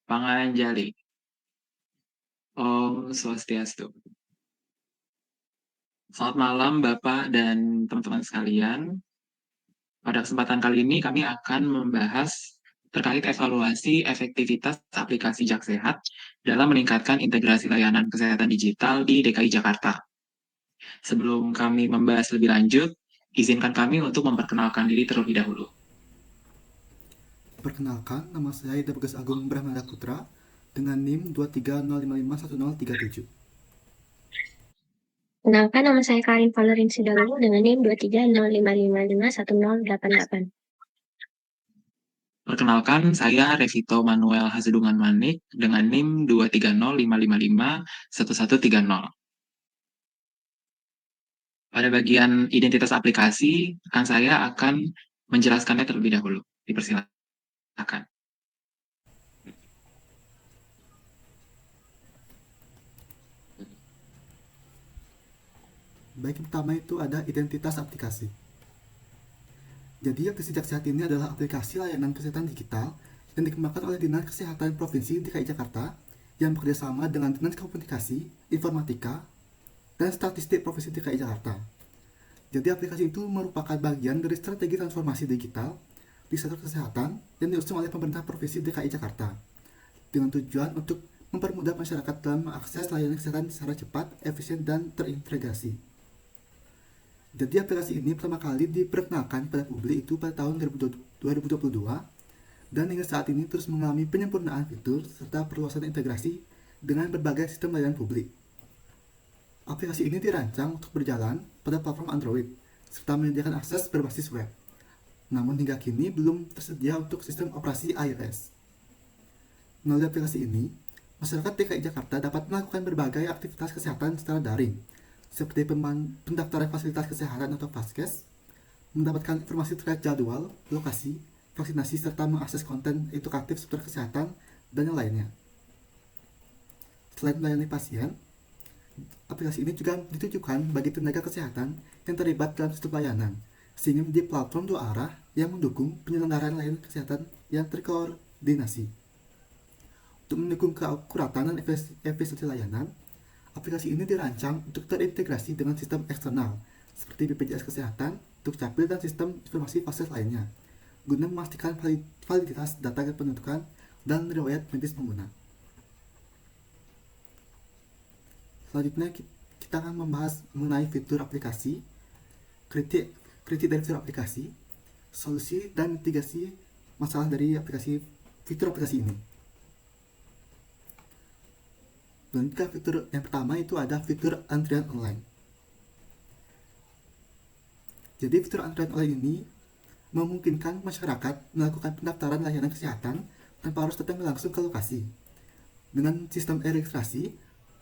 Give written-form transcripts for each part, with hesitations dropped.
Panganjali. Om Swastiastu. Selamat malam Bapak dan teman-teman sekalian. Pada kesempatan kali ini kami akan membahas terkait evaluasi efektivitas aplikasi JakSehat dalam meningkatkan integrasi layanan kesehatan digital di DKI Jakarta. Sebelum kami membahas lebih lanjut, izinkan kami untuk memperkenalkan diri terlebih dahulu. Perkenalkan, nama saya Bagas Agung Brahmada Putra dengan NIM 230551037. Kenalkan, nama saya Karin Valerin Sidalu dengan NIM 23055511088. Perkenalkan, saya Revito Manuel Hasedungan Manik dengan NIM 23055551130. Pada bagian identitas aplikasi, saya akan menjelaskannya terlebih dahulu. Dipersilakan. Baik, pertama itu ada identitas aplikasi. Jadi, aplikasi JakSehat ini adalah aplikasi layanan kesehatan digital yang dikembangkan oleh Dinas Kesehatan Provinsi DKI Jakarta yang bekerjasama dengan Dinas Komunikasi, Informatika, dan Statistik Provinsi DKI Jakarta. Jadi, aplikasi itu merupakan bagian dari strategi transformasi digital di sektor kesehatan yang diusung oleh pemerintah Provinsi DKI Jakarta dengan tujuan untuk mempermudah masyarakat dalam mengakses layanan kesehatan secara cepat, efisien, dan terintegrasi. Jadi aplikasi ini pertama kali diperkenalkan pada publik itu pada tahun 2022 dan hingga saat ini terus mengalami penyempurnaan fitur serta perluasan integrasi dengan berbagai sistem layanan publik. Aplikasi ini dirancang untuk berjalan pada platform Android serta menyediakan akses berbasis web. Namun hingga kini belum tersedia untuk sistem operasi iOS. Melalui aplikasi ini, masyarakat DKI Jakarta dapat melakukan berbagai aktivitas kesehatan secara daring, seperti pendaftaran fasilitas kesehatan atau Faskes, mendapatkan informasi terkait jadwal, lokasi, vaksinasi, serta mengakses konten edukatif seputar kesehatan, dan yang lainnya. Selain melayani pasien, aplikasi ini juga ditujukan bagi tenaga kesehatan yang terlibat dalam sistem layanan, sehingga menjadi platform dua arah yang mendukung penyelenggaraan layanan kesehatan yang terkoordinasi. Untuk mendukung keakuratan dan efisiensi layanan, aplikasi ini dirancang untuk terintegrasi dengan sistem eksternal seperti BPJS Kesehatan, Dukcapil, dan sistem informasi fasilitas lainnya, guna memastikan validitas data kependudukan dan riwayat medis pengguna. Selanjutnya kita akan membahas mengenai fitur aplikasi, kritik dari fitur aplikasi, solusi dan mitigasi masalah dari fitur aplikasi ini. Dan juga fitur yang pertama itu ada fitur antrian online. Jadi fitur antrian online ini memungkinkan masyarakat melakukan pendaftaran layanan kesehatan tanpa harus datang langsung ke lokasi. Dengan sistem e-registrasi,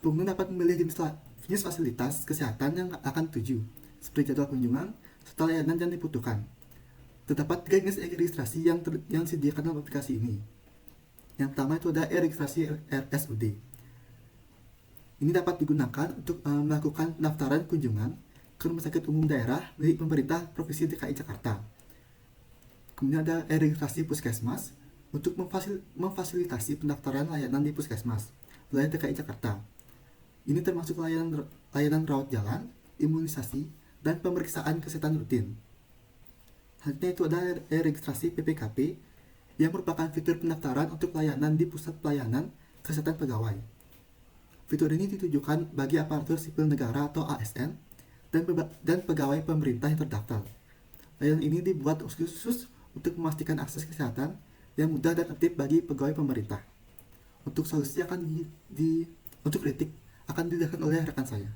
pengguna dapat memilih jenis fasilitas kesehatan yang akan tuju, seperti jadwal kunjungan, serta layanan yang dibutuhkan. Terdapat 3 jenis e-registrasi yang disediakan dalam aplikasi ini. Yang pertama itu ada e-registrasi RSUD. Ini dapat digunakan untuk melakukan pendaftaran kunjungan ke rumah sakit umum daerah milik pemerintah Provinsi DKI Jakarta. Kemudian ada e-registrasi puskesmas untuk memfasilitasi pendaftaran layanan di puskesmas wilayah DKI Jakarta. Ini termasuk layanan rawat jalan, imunisasi, dan pemeriksaan kesehatan rutin. Selanjutnya itu ada e-registrasi PPKP yang merupakan fitur pendaftaran untuk layanan di pusat pelayanan kesehatan pegawai. Fitur ini ditujukan bagi aparatur sipil negara atau ASN dan pegawai pemerintah yang terdaftar. Layanan ini dibuat khusus untuk memastikan akses kesehatan yang mudah dan tertib bagi pegawai pemerintah. Untuk solusi untuk kritik akan dijelaskan oleh rekan saya.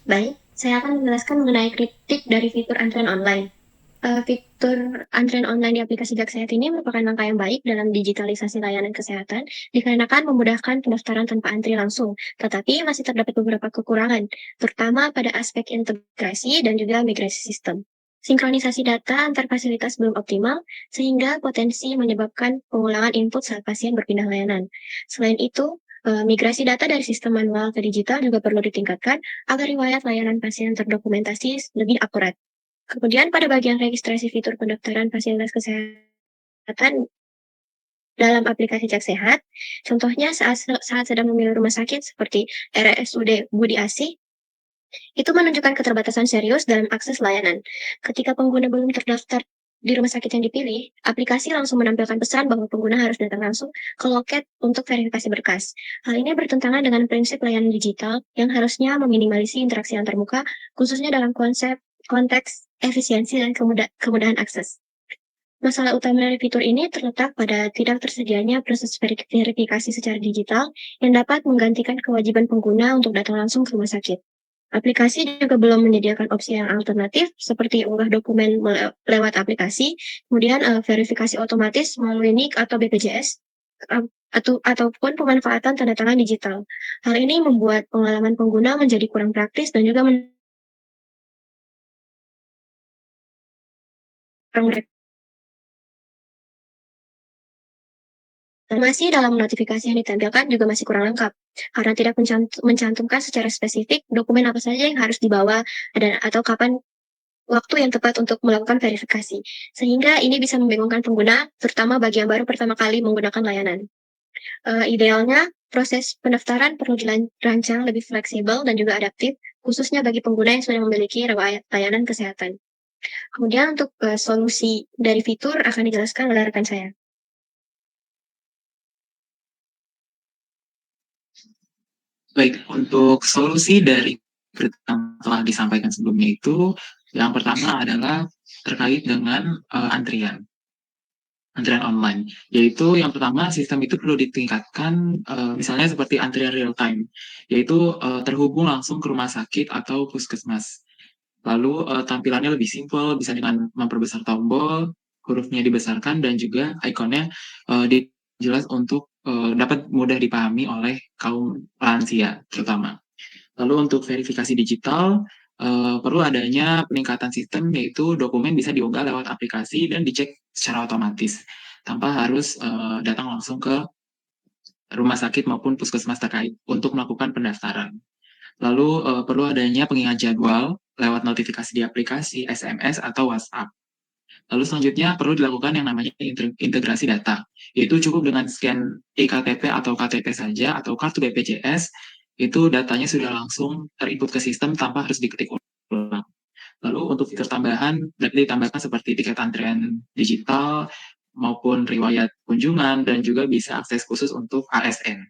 Baik, saya akan menjelaskan mengenai kritik dari fitur antrian online. Fitur antrian online di aplikasi JakSehat ini merupakan langkah yang baik dalam digitalisasi layanan kesehatan dikarenakan memudahkan pendaftaran tanpa antri langsung, tetapi masih terdapat beberapa kekurangan, terutama pada aspek integrasi dan juga migrasi sistem. Sinkronisasi data antar fasilitas belum optimal, sehingga potensi menyebabkan pengulangan input saat pasien berpindah layanan. Selain itu, migrasi data dari sistem manual ke digital juga perlu ditingkatkan agar riwayat layanan pasien terdokumentasi lebih akurat. Kemudian pada bagian registrasi fitur pendaftaran fasilitas kesehatan kesehatan dalam aplikasi Jak Sehat. Contohnya saat sedang memilih rumah sakit seperti RSUD Budi Asih, itu menunjukkan keterbatasan serius dalam akses layanan. Ketika pengguna belum terdaftar di rumah sakit yang dipilih, aplikasi langsung menampilkan pesan bahwa pengguna harus datang langsung ke loket untuk verifikasi berkas. Hal ini bertentangan dengan prinsip layanan digital yang harusnya meminimalisi interaksi antar muka, khususnya dalam konteks efisiensi dan kemudahan akses. Masalah utama dari fitur ini terletak pada tidak tersedianya proses verifikasi secara digital yang dapat menggantikan kewajiban pengguna untuk datang langsung ke rumah sakit. Aplikasi juga belum menyediakan opsi yang alternatif seperti unggah dokumen lewat aplikasi, kemudian verifikasi otomatis melalui NIK atau BPJS, ataupun pemanfaatan tanda tangan digital. Hal ini membuat pengalaman pengguna menjadi kurang praktis dan juga Informasi dalam notifikasi yang ditampilkan juga masih kurang lengkap, karena tidak mencantumkan secara spesifik dokumen apa saja yang harus dibawa atau kapan waktu yang tepat untuk melakukan verifikasi. Sehingga ini bisa membingungkan pengguna, terutama bagi yang baru pertama kali menggunakan layanan. Idealnya, proses pendaftaran perlu dirancang lebih fleksibel dan juga adaptif, khususnya bagi pengguna yang sudah memiliki riwayat layanan kesehatan. Kemudian untuk solusi dari fitur akan dijelaskan oleh rekan saya. Baik, untuk solusi dari yang telah disampaikan sebelumnya itu, yang pertama adalah terkait dengan antrian online, yaitu yang pertama sistem itu perlu ditingkatkan, misalnya seperti antrian real time, yaitu terhubung langsung ke rumah sakit atau puskesmas. Lalu tampilannya lebih simpel, bisa dengan memperbesar tombol, hurufnya dibesarkan, dan juga ikonnya jelas untuk dapat mudah dipahami oleh kaum lansia terutama. Lalu untuk verifikasi digital, perlu adanya peningkatan sistem, yaitu dokumen bisa diunggah lewat aplikasi dan dicek secara otomatis, tanpa harus datang langsung ke rumah sakit maupun puskesmas terkait untuk melakukan pendaftaran. Lalu perlu adanya pengingat jadwal lewat notifikasi di aplikasi, SMS, atau WhatsApp. Lalu selanjutnya perlu dilakukan yang namanya integrasi data, yaitu cukup dengan scan iktp atau KTP saja atau kartu BPJS, itu datanya sudah langsung terinput ke sistem tanpa harus diketik ulang. Lalu untuk fitur tambahan dapat ditambahkan seperti tiket antrian digital maupun riwayat kunjungan dan juga bisa akses khusus untuk ASN.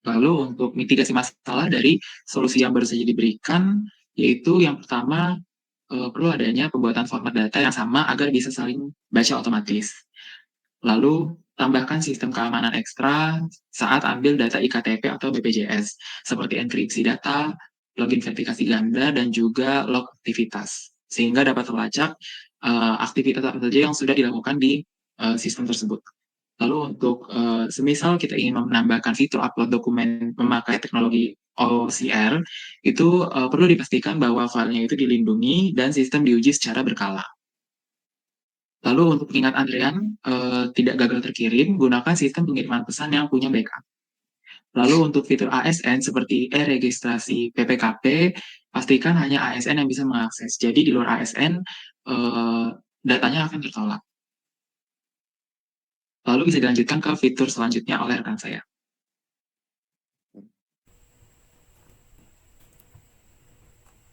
Lalu untuk mitigasi masalah dari solusi yang baru saja diberikan, yaitu yang pertama perlu adanya pembuatan format data yang sama agar bisa saling baca otomatis. Lalu tambahkan sistem keamanan ekstra saat ambil data iktp atau BPJS, seperti enkripsi data, login verifikasi ganda, dan juga log aktivitas, sehingga dapat terlacak aktivitas apa saja yang sudah dilakukan di sistem tersebut. Lalu untuk semisal kita ingin menambahkan fitur upload dokumen memakai teknologi OCR, itu perlu dipastikan bahwa filenya itu dilindungi dan sistem diuji secara berkala. Lalu untuk pengingat antrian tidak gagal terkirim, gunakan sistem pengiriman pesan yang punya backup. Lalu untuk fitur ASN seperti e-registrasi PPKP, pastikan hanya ASN yang bisa mengakses. Jadi di luar ASN, datanya akan tertolak. Lalu bisa dilanjutkan ke fitur selanjutnya oleh rekan saya.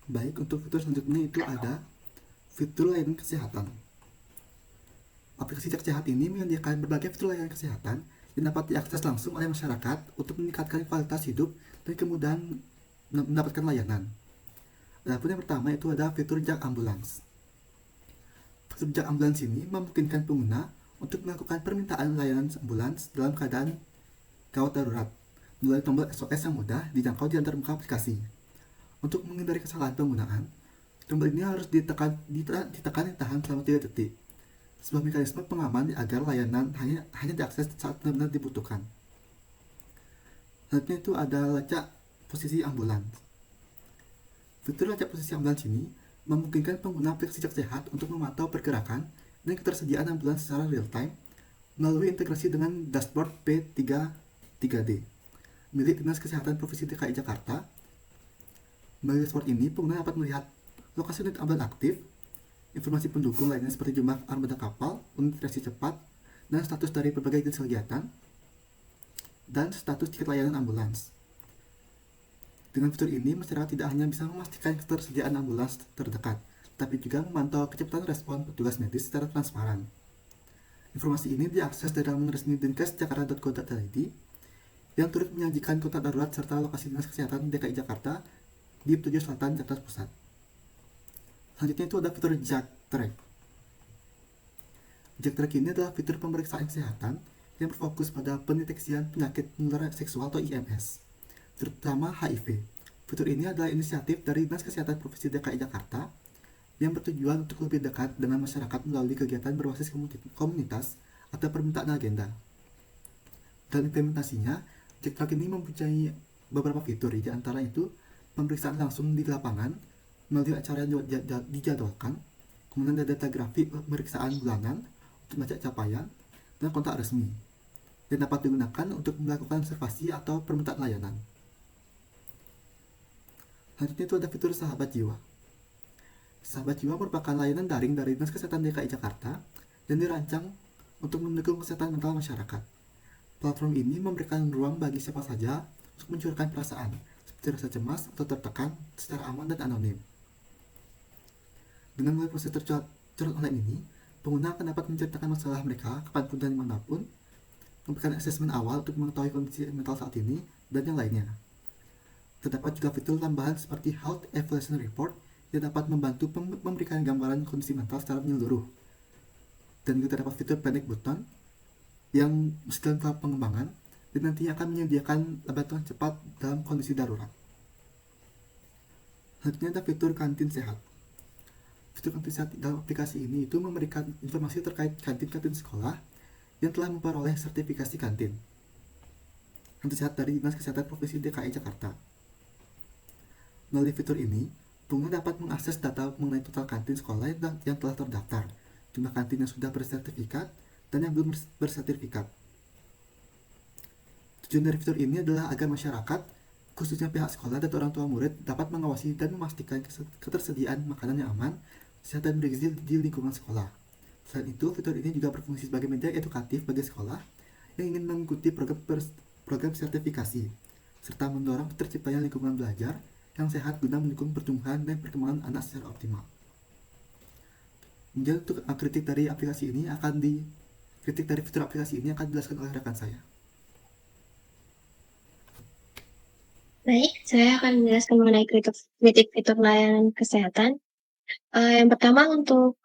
Baik, untuk fitur selanjutnya itu ada fitur layanan kesehatan. Aplikasi Jak Sehat ini menyediakan berbagai fitur layanan kesehatan yang dapat diakses langsung oleh masyarakat untuk meningkatkan kualitas hidup dan kemudahan mendapatkan layanan. Adapun yang pertama itu ada fitur Jak Ambulans. Fitur Jak Ambulans ini memungkinkan pengguna untuk melakukan permintaan layanan ambulans dalam keadaan gawat darurat melalui tombol SOS yang mudah dijangkau di antar muka aplikasi. Untuk menghindari kesalahan penggunaan, tombol ini harus ditekan ditahan selama 3 detik. Sebuah mekanisme pengaman agar layanan hanya diakses saat benar-benar dibutuhkan. Selanjutnya itu ada lacak posisi ambulans. Fitur lacak posisi ambulans ini memungkinkan pengguna aplikasi Jak Sehat untuk memantau pergerakan dan ketersediaan ambulans secara real time melalui integrasi dengan dashboard P3D milik Dinas Kesehatan Provinsi DKI Jakarta. Melalui dashboard ini, pengguna dapat melihat lokasi unit ambulans aktif, informasi pendukung lainnya seperti jumlah armada kapal, unit reaksi cepat, dan status dari berbagai jenis kegiatan, dan status tiket layanan ambulans. Dengan fitur ini, masyarakat tidak hanya bisa memastikan ketersediaan ambulans terdekat, tapi juga memantau kecepatan respon petugas medis secara transparan. Informasi ini diakses dari laman resmi dinkes.jakarta.go.id yang turut menyajikan kontak darurat serta lokasi Dinas Kesehatan DKI Jakarta di Tujuh Selatan, Jakarta Pusat. Selanjutnya itu ada fitur Jack Track. Jack Track ini adalah fitur pemeriksaan kesehatan yang berfokus pada pendeteksian penyakit menular seksual atau IMS, terutama HIV. Fitur ini adalah inisiatif dari Dinas Kesehatan Provinsi DKI Jakarta yang bertujuan untuk lebih dekat dengan masyarakat melalui kegiatan berbasis komunitas atau permintaan agenda. Dalam implementasinya, Jack Track ini mempunyai beberapa fitur, di antara itu pemeriksaan langsung di lapangan melalui acara yang dijadwalkan, kemudian ada data grafik pemeriksaan bulanan untuk melacak capaian, dan kontak resmi yang dapat digunakan untuk melakukan observasi atau permintaan layanan. Selanjutnya itu ada fitur Sahabat Jiwa. Sahabat Jiwa merupakan layanan daring dari Dinas Kesehatan DKI Jakarta yang dirancang untuk mendukung kesehatan mental masyarakat. Platform ini memberikan ruang bagi siapa saja untuk mencurahkan perasaan, seperti rasa cemas atau tertekan secara aman dan anonim. Dengan melalui proses curhat online ini, pengguna akan dapat menceritakan masalah mereka kapanpun dan dimanapun, memberikan asesmen awal untuk mengetahui kondisi mental saat ini, dan yang lainnya. Terdapat juga fitur tambahan seperti Health Evaluation Report yang dapat membantu memberikan gambaran kondisi mental secara menyeluruh. Dan juga terdapat fitur Panic Button yang masih dalam tahap pengembangan dan nantinya akan menyediakan bantuan cepat dalam kondisi darurat. Selanjutnya ada fitur Kantin Sehat. Fitur Kantin Sehat dalam aplikasi ini itu memberikan informasi terkait kantin-kantin sekolah yang telah memperoleh sertifikasi kantin sehat dari Dinas Kesehatan Provinsi DKI Jakarta. Melalui fitur ini, pengguna dapat mengakses data mengenai total kantin sekolah yang telah terdaftar, jumlah kantin yang sudah bersertifikat, dan yang belum bersertifikat. Tujuan dari fitur ini adalah agar masyarakat, khususnya pihak sekolah dan orang tua murid, dapat mengawasi dan memastikan ketersediaan makanan yang aman, sehat dan bergizi di lingkungan sekolah. Selain itu, fitur ini juga berfungsi sebagai media edukatif bagi sekolah yang ingin mengikuti program sertifikasi, serta mendorong terciptanya lingkungan belajar yang sehat guna mendukung pertumbuhan dan perkembangan anak secara optimal. Kemudian untuk kritik dari fitur aplikasi ini akan dijelaskan oleh rekan saya. Baik, saya akan menjelaskan mengenai kritik fitur layanan kesehatan. Yang pertama untuk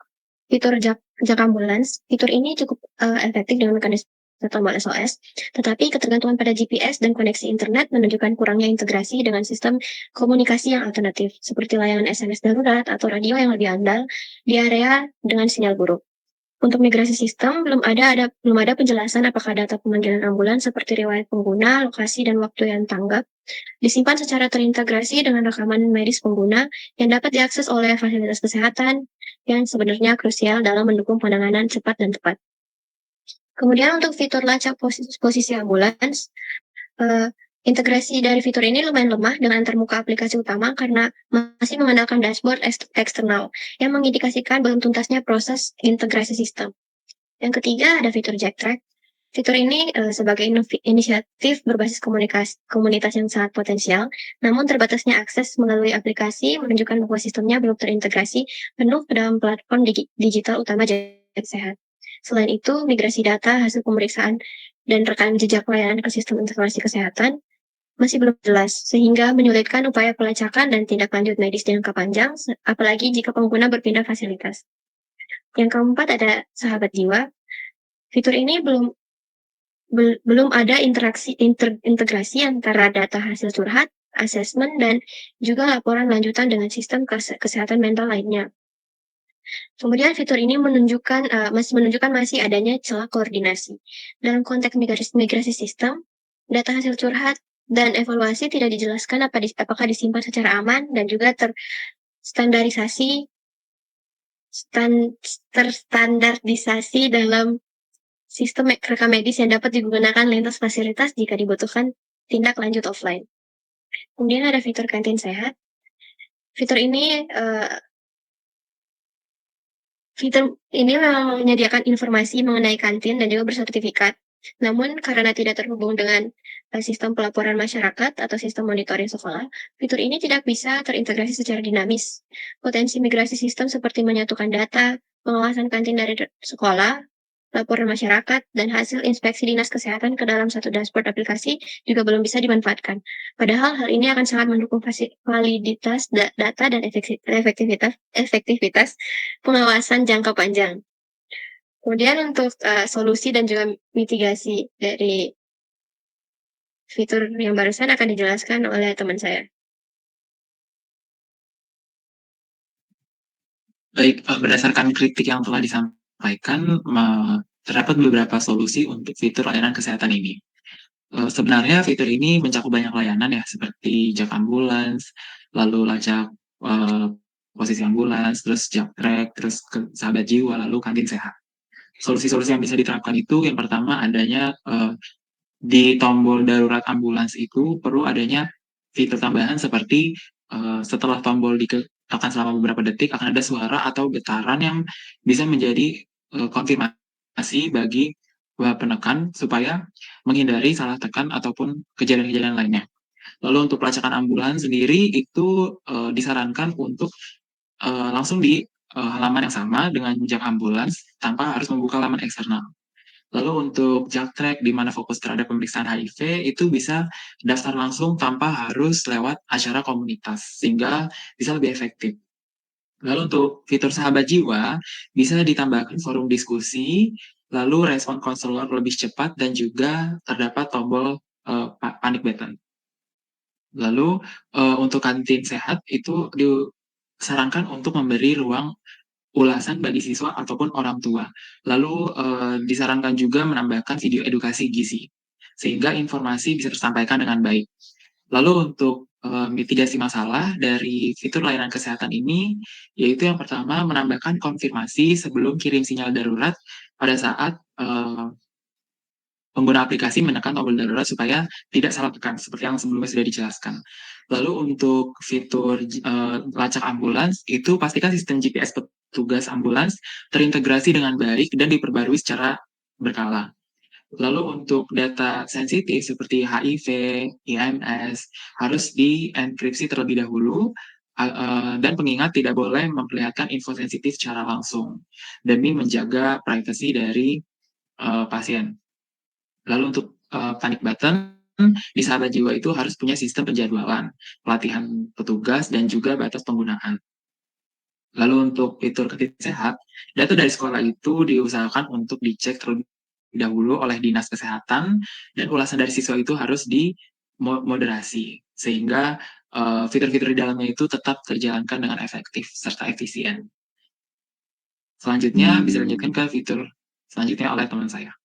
fitur Jak Ambulans, fitur ini cukup efektif dengan mekanisme tombol SOS, tetapi ketergantungan pada GPS dan koneksi internet menunjukkan kurangnya integrasi dengan sistem komunikasi yang alternatif, seperti layanan SMS darurat atau radio yang lebih andal di area dengan sinyal buruk. Untuk migrasi sistem, belum ada penjelasan apakah data pemanggilan ambulans seperti riwayat pengguna, lokasi, dan waktu yang tanggap disimpan secara terintegrasi dengan rekaman medis pengguna yang dapat diakses oleh fasilitas kesehatan yang sebenarnya krusial dalam mendukung penanganan cepat dan tepat. Kemudian untuk fitur lacak posisi ambulans, integrasi dari fitur ini lumayan lemah dengan termuka aplikasi utama karena masih mengandalkan dashboard eksternal yang mengindikasikan belum tuntasnya proses integrasi sistem. Yang ketiga ada fitur Jack Track. Fitur ini sebagai inisiatif berbasis komunitas yang sangat potensial, namun terbatasnya akses melalui aplikasi menunjukkan bahwa sistemnya belum terintegrasi penuh ke dalam platform digital utama Jack Sehat. Selain itu, migrasi data, hasil pemeriksaan, dan rekam jejak layanan ke sistem informasi kesehatan masih belum jelas, sehingga menyulitkan upaya pelacakan dan tindak lanjut medis jangka panjang, apalagi jika pengguna berpindah fasilitas. Yang keempat ada Sahabat Jiwa. Fitur ini belum ada integrasi antara data hasil curhat, asesmen, dan juga laporan lanjutan dengan sistem kesehatan mental lainnya. Kemudian fitur ini masih adanya celah koordinasi. Dalam konteks migrasi sistem, data hasil curhat dan evaluasi tidak dijelaskan apakah disimpan secara aman dan juga terstandarisasi dalam sistem rekam medis yang dapat digunakan lintas fasilitas jika dibutuhkan tindak lanjut offline. Kemudian ada fitur Kantin Sehat. Fitur ini Fitur ini memang menyediakan informasi mengenai kantin dan juga bersertifikat. Namun, karena tidak terhubung dengan sistem pelaporan masyarakat atau sistem monitoring sekolah, fitur ini tidak bisa terintegrasi secara dinamis. Potensi migrasi sistem seperti menyatukan data, pengawasan kantin dari sekolah, laporan masyarakat, dan hasil inspeksi dinas kesehatan ke dalam satu dashboard aplikasi juga belum bisa dimanfaatkan. Padahal hal ini akan sangat mendukung validitas data dan efektivitas pengawasan jangka panjang. Kemudian untuk solusi dan juga mitigasi dari fitur yang barusan akan dijelaskan oleh teman saya. Baik, berdasarkan kritik yang telah disampaikan, terdapat beberapa solusi untuk fitur layanan kesehatan ini. Sebenarnya fitur ini mencakup banyak layanan ya, seperti jak ambulans, lalu lacak posisi ambulans, terus jak trek, terus sahabat jiwa, lalu kantin sehat. Solusi-solusi yang bisa diterapkan itu yang pertama adanya di tombol darurat ambulans itu perlu adanya fitur tambahan seperti setelah tombol ditekan selama beberapa detik akan ada suara atau getaran yang bisa menjadi konfirmasi bagi penekan supaya menghindari salah tekan ataupun kejadian-kejadian lainnya. Lalu untuk pelacakan ambulans sendiri itu disarankan untuk langsung di halaman yang sama dengan jak ambulans tanpa harus membuka laman eksternal. Lalu untuk JAK-Track di mana fokus terhadap pemeriksaan HIV itu bisa daftar langsung tanpa harus lewat acara komunitas sehingga bisa lebih efektif. Lalu untuk fitur sahabat jiwa bisa ditambahkan forum diskusi, lalu respon konselor lebih cepat dan juga terdapat tombol panic button. Lalu untuk kantin sehat itu disarankan untuk memberi ruang ulasan bagi siswa ataupun orang tua. Lalu disarankan juga menambahkan video edukasi gizi, sehingga informasi bisa tersampaikan dengan baik. Lalu untuk mitigasi masalah dari fitur layanan kesehatan ini, yaitu yang pertama menambahkan konfirmasi sebelum kirim sinyal darurat pada saat pengguna aplikasi menekan tombol darurat supaya tidak salah tekan, seperti yang sebelumnya sudah dijelaskan. Lalu untuk fitur lacak ambulans, itu pastikan sistem GPS petugas ambulans terintegrasi dengan baik dan diperbarui secara berkala. Lalu untuk data sensitif seperti HIV, IMS harus dienkripsi terlebih dahulu dan pengingat tidak boleh memperlihatkan info sensitif secara langsung demi menjaga privasi dari pasien. Lalu untuk panic button di sahabat jiwa itu harus punya sistem penjadwalan, pelatihan petugas dan juga batas penggunaan. Lalu untuk fitur kantin sehat, data dari sekolah itu diusahakan untuk dicek terlebih dahulu oleh dinas kesehatan dan ulasan dari siswa itu harus dimoderasi sehingga fitur-fitur di dalamnya itu tetap terjalankan dengan efektif serta efisien. Selanjutnya bisa dilanjutkan ke fitur selanjutnya oleh teman saya.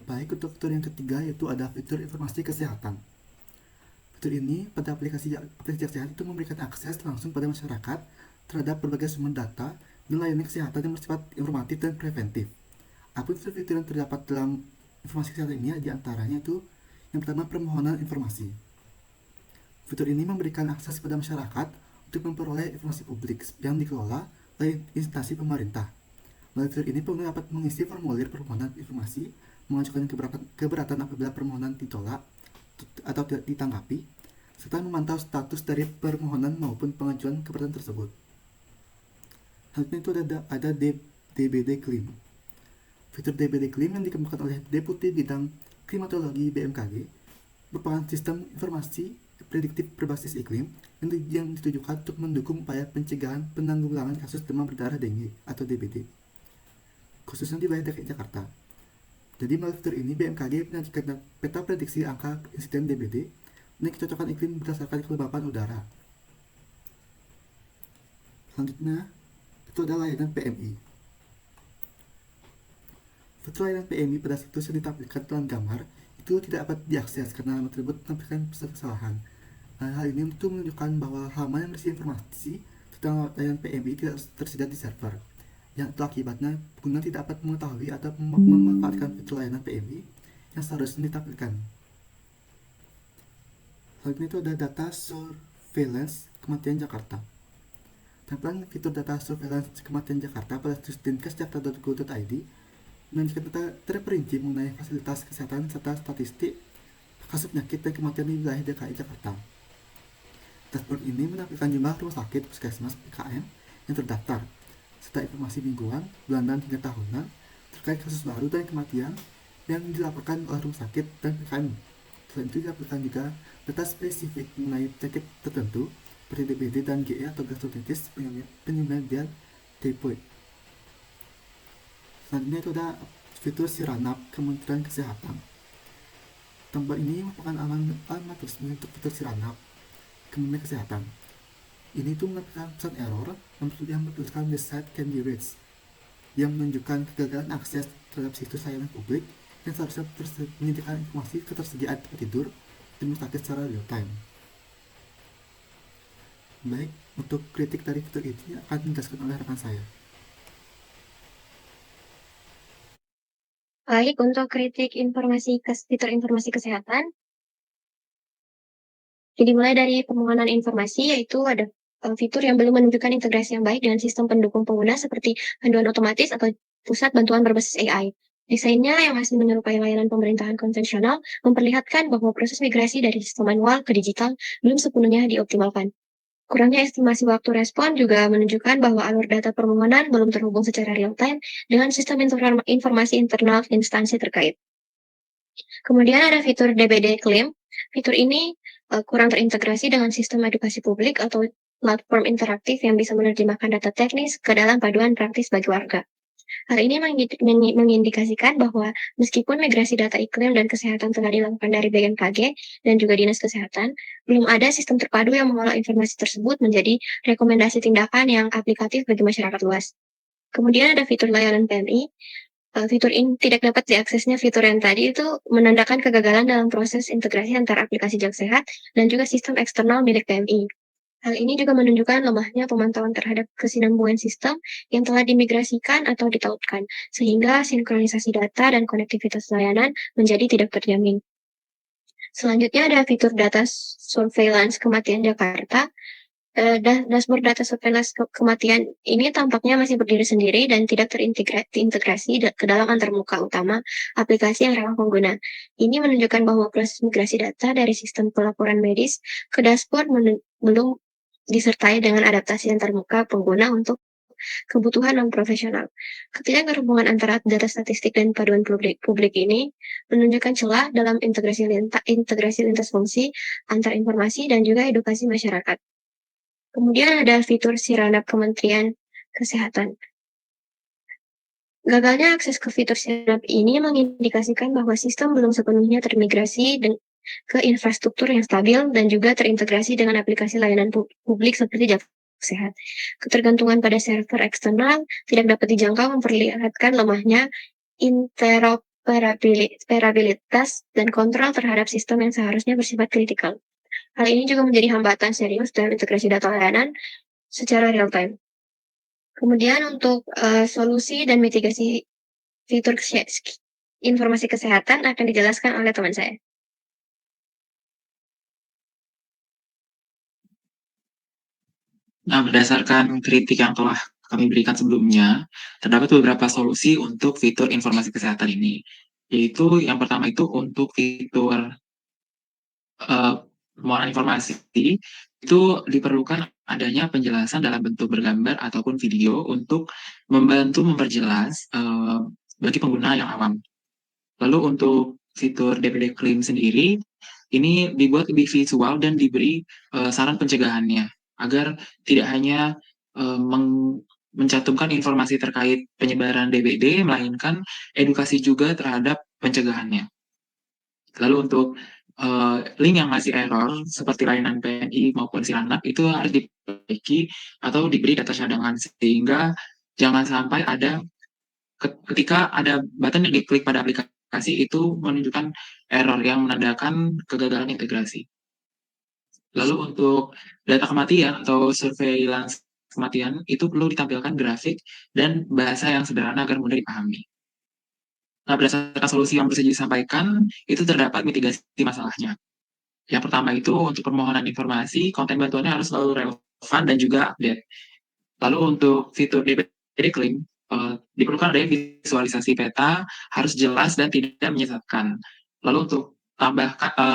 Baik, untuk fitur yang ketiga yaitu ada fitur informasi kesehatan. Fitur ini pada aplikasi kesehatan itu memberikan akses langsung pada masyarakat terhadap berbagai sumber data dan layanan kesehatan yang bersifat informatif dan preventif. Apa fitur-fitur yang terdapat dalam informasi kesehatan ini diantaranya itu yang pertama permohonan informasi. Fitur ini memberikan akses pada masyarakat untuk memperoleh informasi publik yang dikelola oleh instansi pemerintah. Melalui fitur ini pengguna dapat mengisi formulir permohonan informasi, mengajukan keberatan apabila permohonan ditolak atau tidak ditanggapi, serta memantau status dari permohonan maupun pengajuan keberatan tersebut. Selanjutnya itu ada DBD Claim. Fitur DBD Claim yang dikembangkan oleh Deputi Bidang Klimatologi BMKG merupakan sistem informasi prediktif berbasis iklim yang ditujukan untuk mendukung upaya pencegahan penanggulangan kasus demam berdarah dengue atau DBD, khususnya di wilayah DKI Jakarta. Jadi melalui fitur ini BMKG menyajikan peta prediksi angka insiden DBD dan kecocokan iklim berdasarkan kelembapan udara. Selanjutnya itu adalah layanan PMI. Fitur layanan PMI pada situs yang ditampilkan dalam gambar itu tidak dapat diakses karena halaman tersebut menampilkan pesan kesalahan. Nah, hal ini untuk menunjukkan bahwa halaman yang berisi informasi tentang layanan PMI tidak tersedia di server. Yang itu akibatnya pengguna tidak dapat mengetahui atau memanfaatkan fitur layanan PMI yang seharusnya ditampilkan. Selanjutnya itu ada data surveillance Kematian Jakarta. Tampilan fitur data surveillance kematian Jakarta pada situs dinkesjakarta.go.id menunjukkan data terperinci mengenai fasilitas kesehatan serta statistik kasus penyakit dan kematian di wilayah DKI Jakarta. Dashboard ini menampilkan jumlah rumah sakit puskesmas PKM yang terdaftar, serta informasi mingguan, bulanan hingga tahunan terkait kasus baru dan kematian yang dilaporkan oleh rumah sakit dan PKM. Selain itu dilaporkan juga data spesifik mengenai penyakit tertentu seperti DBD dan GE atau gastroenteritis penyembelian typhoid. Selanjutnya itu ada fitur Siranap Kementerian Kesehatan. Tombol ini merupakan alamat resmi untuk fitur Siranap Kementerian Kesehatan. Ini tuh menampilkan pesan error yang bertuliskan the site can be reached, yang menunjukkan kegagalan akses terhadap situs layanan publik yang seharusnya menyediakan informasi ketersediaan tempat tidur di rumah sakit secara real time. Baik, untuk kritik dari fitur ini akan dijelaskan oleh rekan saya. Baik, untuk kritik fitur informasi kesehatan, jadi mulai dari permohonan informasi, yaitu ada fitur yang belum menunjukkan integrasi yang baik dengan sistem pendukung pengguna seperti panduan otomatis atau pusat bantuan berbasis AI. Desainnya yang masih menyerupai layanan pemerintahan konvensional memperlihatkan bahwa proses migrasi dari sistem manual ke digital belum sepenuhnya dioptimalkan. Kurangnya estimasi waktu respon juga menunjukkan bahwa alur data permohonan belum terhubung secara real-time dengan sistem informasi internal instansi terkait. Kemudian ada fitur DBD Claim. Fitur ini kurang terintegrasi dengan sistem edukasi publik atau platform interaktif yang bisa menerjemahkan data teknis ke dalam paduan praktis bagi warga. Hal ini mengindikasikan bahwa meskipun migrasi data iklim dan kesehatan telah dilakukan dari BMKG dan juga Dinas Kesehatan, belum ada sistem terpadu yang mengolah informasi tersebut menjadi rekomendasi tindakan yang aplikatif bagi masyarakat luas. Kemudian ada fitur layanan PMI. Fitur ini tidak dapat diaksesnya fitur yang tadi itu menandakan kegagalan dalam proses integrasi antara aplikasi JakSehat dan juga sistem eksternal milik PMI. Hal ini juga menunjukkan lemahnya pemantauan terhadap kesinambungan sistem yang telah dimigrasikan atau ditautkan, sehingga sinkronisasi data dan konektivitas layanan menjadi tidak terjamin. Selanjutnya ada fitur data surveillance kematian Jakarta. Dashboard data surveillance kematian ini tampaknya masih berdiri sendiri dan tidak terintegrasi ke dalam antarmuka utama aplikasi yang ramah pengguna. Ini menunjukkan bahwa proses migrasi data dari sistem pelaporan medis ke dashboard belum disertai dengan adaptasi antarmuka pengguna untuk kebutuhan non-profesional. Ketidakterhubungan antara data statistik dan paduan publik ini menunjukkan celah dalam integrasi lintas fungsi antar informasi dan juga edukasi masyarakat. Kemudian ada fitur Siranap Kementerian Kesehatan. Gagalnya akses ke fitur Siranap ini mengindikasikan bahwa sistem belum sepenuhnya termigrasi ke infrastruktur yang stabil dan juga terintegrasi dengan aplikasi layanan publik seperti JakSehat. Ketergantungan pada server eksternal tidak dapat dijangkau memperlihatkan lemahnya interoperabilitas dan kontrol terhadap sistem yang seharusnya bersifat kritikal. Hal ini juga menjadi hambatan serius dalam integrasi data layanan secara real time. Kemudian untuk solusi dan mitigasi fitur informasi kesehatan akan dijelaskan oleh teman saya. Nah, berdasarkan kritik yang telah kami berikan sebelumnya, terdapat beberapa solusi untuk fitur informasi kesehatan ini. Yaitu yang pertama itu untuk fitur permohonan informasi, itu diperlukan adanya penjelasan dalam bentuk bergambar ataupun video untuk membantu memperjelas bagi pengguna yang awam. Lalu untuk fitur DPD Claim sendiri, ini dibuat lebih visual dan diberi saran pencegahannya, agar tidak hanya mencantumkan informasi terkait penyebaran DBD, melainkan edukasi juga terhadap pencegahannya. Lalu untuk link yang masih error, seperti layanan PNI maupun Siranap, itu harus diperbaiki atau diberi data cadangan, sehingga jangan sampai ada ketika ada button yang diklik pada aplikasi itu menunjukkan error yang menandakan kegagalan integrasi. Lalu untuk data kematian atau surveillance kematian itu perlu ditampilkan grafik dan bahasa yang sederhana agar mudah dipahami. Nah, berdasarkan solusi yang baru saja disampaikan, itu terdapat mitigasi masalahnya. Yang pertama itu untuk permohonan informasi, konten bantuannya harus selalu relevan dan juga update. Lalu untuk fitur DPD klaim, diperlukan adanya visualisasi peta, harus jelas dan tidak menyesatkan. Lalu untuk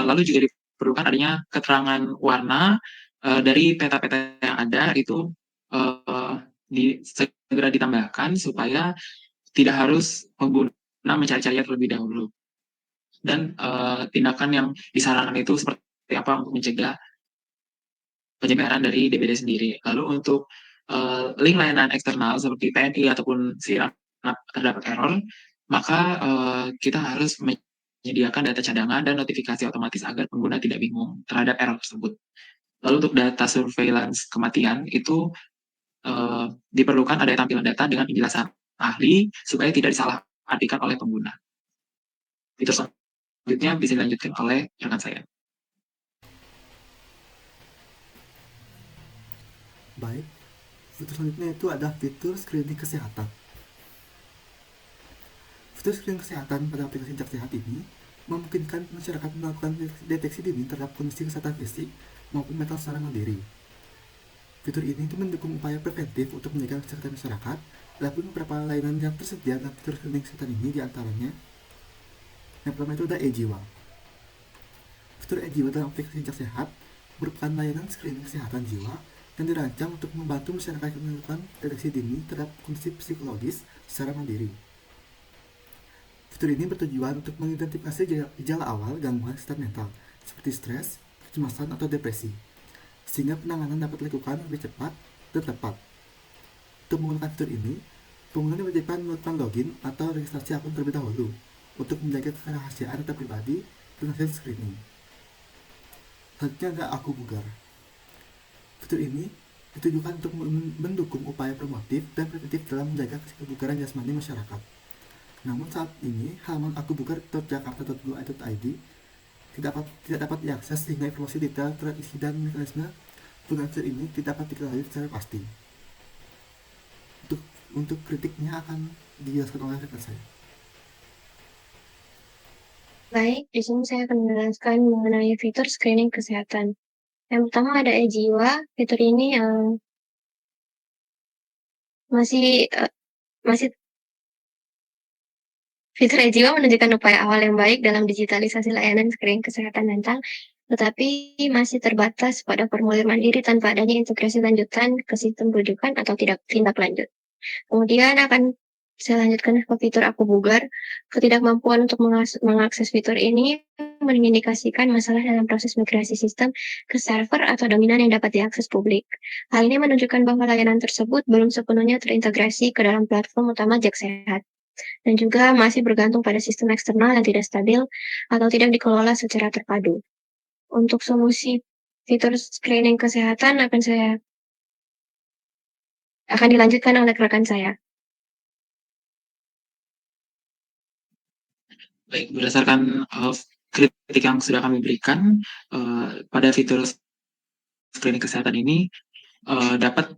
lalu juga diperlukan adanya keterangan warna dari peta-peta yang ada itu segera ditambahkan supaya tidak harus pengguna mencari-cari terlebih dahulu. Dan tindakan yang disarankan itu seperti apa untuk mencegah penyebaran dari DPD sendiri. Lalu untuk link layanan eksternal seperti TNI ataupun SIRAP terdapat error, maka kita harus menyediakan data cadangan dan notifikasi otomatis agar pengguna tidak bingung terhadap error tersebut. Lalu untuk data surveillance kematian itu diperlukan ada tampilan data dengan penjelasan ahli supaya tidak disalahartikan oleh pengguna. Fitur selanjutnya bisa dilanjutkan oleh rekan saya. Baik, fitur selanjutnya itu ada fitur screening kesehatan. Fitur screening kesehatan pada aplikasi Jak Sehat ini memungkinkan masyarakat melakukan deteksi dini terhadap kondisi kesehatan fisik maupun mental secara mandiri. Fitur ini itu mendukung upaya preventif untuk menjaga kesehatan masyarakat. Adapun beberapa layanan yang tersedia dalam fitur screening kesehatan ini diantaranya yang pertama itu ada e-Jiwa. Fitur e-Jiwa dalam aplikasi Jak Sehat merupakan layanan screening kesehatan jiwa yang dirancang untuk membantu masyarakat melakukan deteksi dini terhadap kondisi psikologis secara mandiri. Fitur ini bertujuan untuk mengidentifikasi gejala awal gangguan kesehatan mental seperti stres, kecemasan, atau depresi, sehingga penanganan dapat dilakukan lebih cepat dan tepat. Untuk menggunakan fitur ini, pengguna diwajibkan melakukan login atau registrasi akun terlebih dahulu untuk menjaga kerahasiaan data pribadi dan hasil screening. Selanjutnya ada Aku Bugar. Fitur ini ditujukan untuk mendukung upaya promotif dan preventif dalam menjaga kebugaran jasmani masyarakat. Namun saat ini, halaman akubugar.jakarta.go.id tidak dapat diakses sehingga informasi detail terkait isi dan mekanisme penggunaan fitur ini tidak dapat diketahui secara pasti. Untuk kritiknya akan dijelaskan oleh rekan saya. Baik, di sini saya akan menjelaskan mengenai fitur screening kesehatan. Yang pertama ada e-Jiwa. Fitur ini Fitur e-Jiwa menunjukkan upaya awal yang baik dalam digitalisasi layanan screening kesehatan mental, tetapi masih terbatas pada formulir mandiri tanpa adanya integrasi lanjutan ke sistem rujukan atau tindak lanjut. Kemudian akan saya lanjutkan ke fitur Aku Bugar. Ketidakmampuan untuk mengakses fitur ini mengindikasikan masalah dalam proses migrasi sistem ke server atau dominan yang dapat diakses publik. Hal ini menunjukkan bahwa layanan tersebut belum sepenuhnya terintegrasi ke dalam platform utama Jak Sehat, dan juga masih bergantung pada sistem eksternal yang tidak stabil atau tidak dikelola secara terpadu. Untuk solusi fitur screening kesehatan akan dilanjutkan oleh rekan saya. Baik, berdasarkan kritik yang sudah kami berikan pada fitur screening kesehatan ini dapat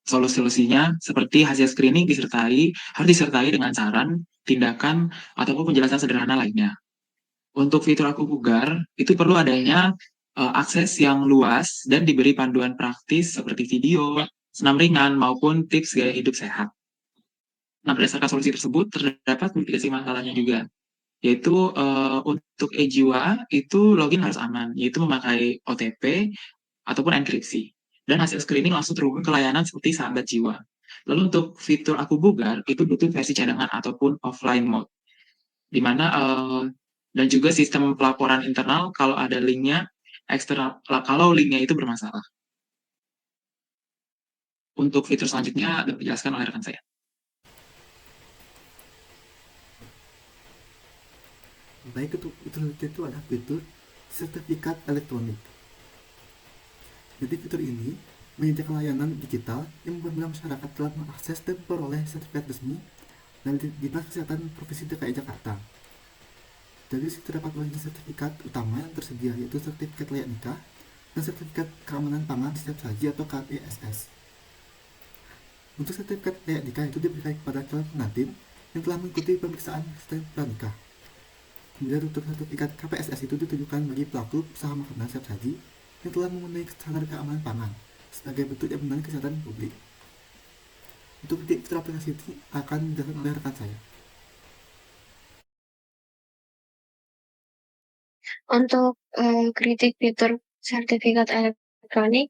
solusinya seperti hasil screening harus disertai dengan saran, tindakan, ataupun penjelasan sederhana lainnya. Untuk fitur Aku Bugar, itu perlu adanya akses yang luas dan diberi panduan praktis seperti video, senam ringan, maupun tips gaya hidup sehat. Nah, berdasarkan solusi tersebut, terdapat mitigasi masalahnya juga, yaitu untuk e-Jiwa itu login harus aman, yaitu memakai OTP ataupun enkripsi, dan hasil screening langsung terhubung ke layanan seperti Sahabat Jiwa. Lalu untuk fitur Aku Bugar itu butuh versi cadangan ataupun offline mode, di mana dan juga sistem pelaporan internal kalau ada linknya eksternal, kalau linknya itu bermasalah. Untuk fitur selanjutnya dapat dijelaskan oleh rekan saya. Baik, itu ada fitur sertifikat elektronik. Jadi fitur ini menyediakan layanan digital yang memudahkan masyarakat dalam mengakses dan memperoleh sertifikat resmi dari Dinas Kesehatan Provinsi DKI Jakarta. Jadi terdapat dua jenis sertifikat utama yang tersedia, yaitu sertifikat layak nikah dan sertifikat keamanan pangan siap saji atau KPSS. Untuk sertifikat layak nikah itu diberikan kepada calon pengantin yang telah mengikuti pemeriksaan sistem pranikah. Kemudian untuk sertifikat KPSS itu ditujukan bagi pelaku usaha makanan siap saji yang telah memenuhi standar keamanan pangan sebagai bentuk jaminan kesehatan publik. Untuk fitur aplikasi ini akan dijelaskan oleh rekan saya. Untuk kritik fitur sertifikat elektronik,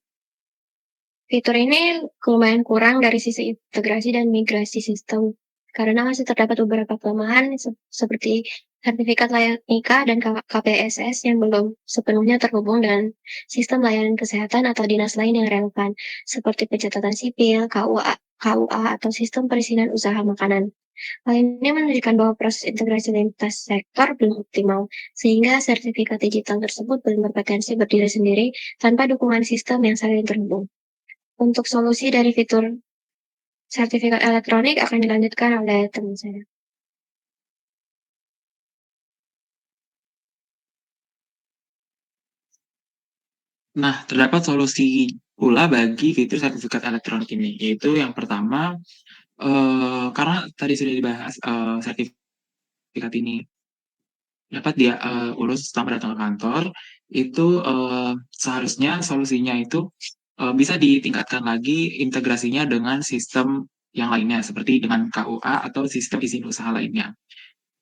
fitur ini lumayan kurang dari sisi integrasi dan migrasi sistem, karena masih terdapat beberapa kelemahan seperti sertifikat layak nikah dan KPSS yang belum sepenuhnya terhubung dengan sistem layanan kesehatan atau dinas lain yang relevan, seperti pencatatan sipil, KUA, atau sistem perizinan usaha makanan. Hal ini menunjukkan bahwa proses integrasi lintas sektor belum optimal, sehingga sertifikat digital tersebut belum berpotensi berdiri sendiri tanpa dukungan sistem yang saling terhubung. Untuk solusi dari fitur sertifikat elektronik akan dilanjutkan oleh teman saya. Nah, terdapat solusi pula bagi fitur sertifikat elektronik ini, yaitu yang pertama, karena tadi sudah dibahas, sertifikat ini dapat dia urus tanpa datang ke kantor, itu seharusnya solusinya itu bisa ditingkatkan lagi integrasinya dengan sistem yang lainnya, seperti dengan KUA atau sistem izin usaha lainnya.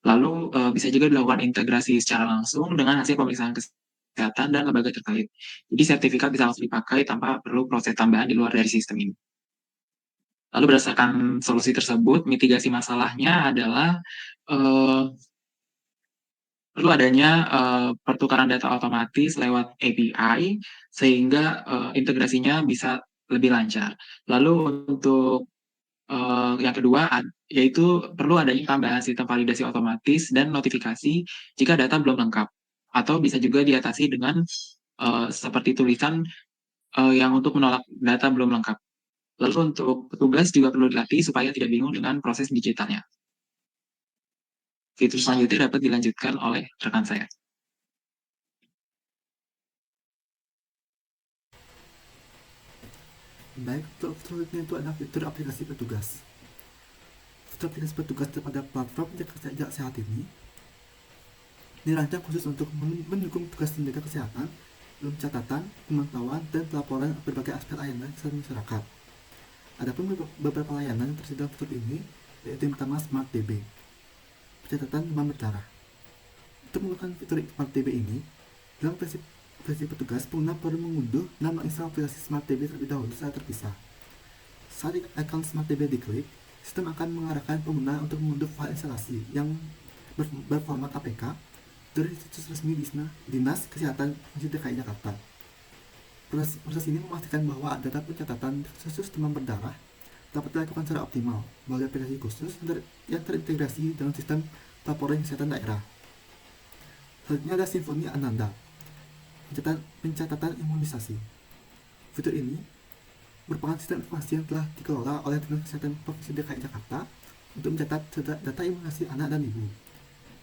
Lalu bisa juga dilakukan integrasi secara langsung dengan hasil pemeriksaan kesehatan dan lembaga terkait. Jadi sertifikat bisa langsung dipakai tanpa perlu proses tambahan di luar dari sistem ini. Lalu berdasarkan solusi tersebut, mitigasi masalahnya adalah perlu adanya pertukaran data otomatis lewat API sehingga integrasinya bisa lebih lancar. Lalu untuk yang kedua yaitu perlu adanya tambahan sistem validasi otomatis dan notifikasi jika data belum lengkap, atau bisa juga diatasi dengan seperti tulisan yang untuk menolak data belum lengkap. Lalu untuk petugas juga perlu dilatih supaya tidak bingung dengan proses digitalnya. Fitur selanjutnya dapat dilanjutkan oleh rekan saya. Baik, untuk selanjutnya itu adalah fitur aplikasi petugas. Fitur aplikasi petugas pada platform Jak Sehat ini dirancang khusus untuk mendukung tugas tenaga kesehatan dalam catatan, pemantauan, dan pelaporan berbagai aspek layanan kesehatan masyarakat. Adapun beberapa layanan yang tersedia dalam fitur ini, yaitu yang pertama Smart DB, pencatatan demam berdarah. Untuk menggunakan fitur Smart DB ini, dalam versi petugas, pengguna perlu mengunduh dan menginstal aplikasi Smart DB terlebih dahulu secara terpisah. Saat icon Smart DB diklik, sistem akan mengarahkan pengguna untuk mengunduh file instalasi yang berformat APK dari situs resmi Dinas Kesehatan Provinsi DKI Jakarta. Proses ini memastikan bahwa data pencatatan khusus demam berdarah dapat dilakukan secara optimal melalui aplikasi khusus yang terintegrasi dalam sistem laporan kesehatan daerah. Selanjutnya ada Symphony Ananda, pencatatan imunisasi. Fitur ini merupakan sistem informasi yang telah dikelola oleh Dinas Kesehatan Provinsi DKI Jakarta untuk mencatat data imunisasi anak dan ibu.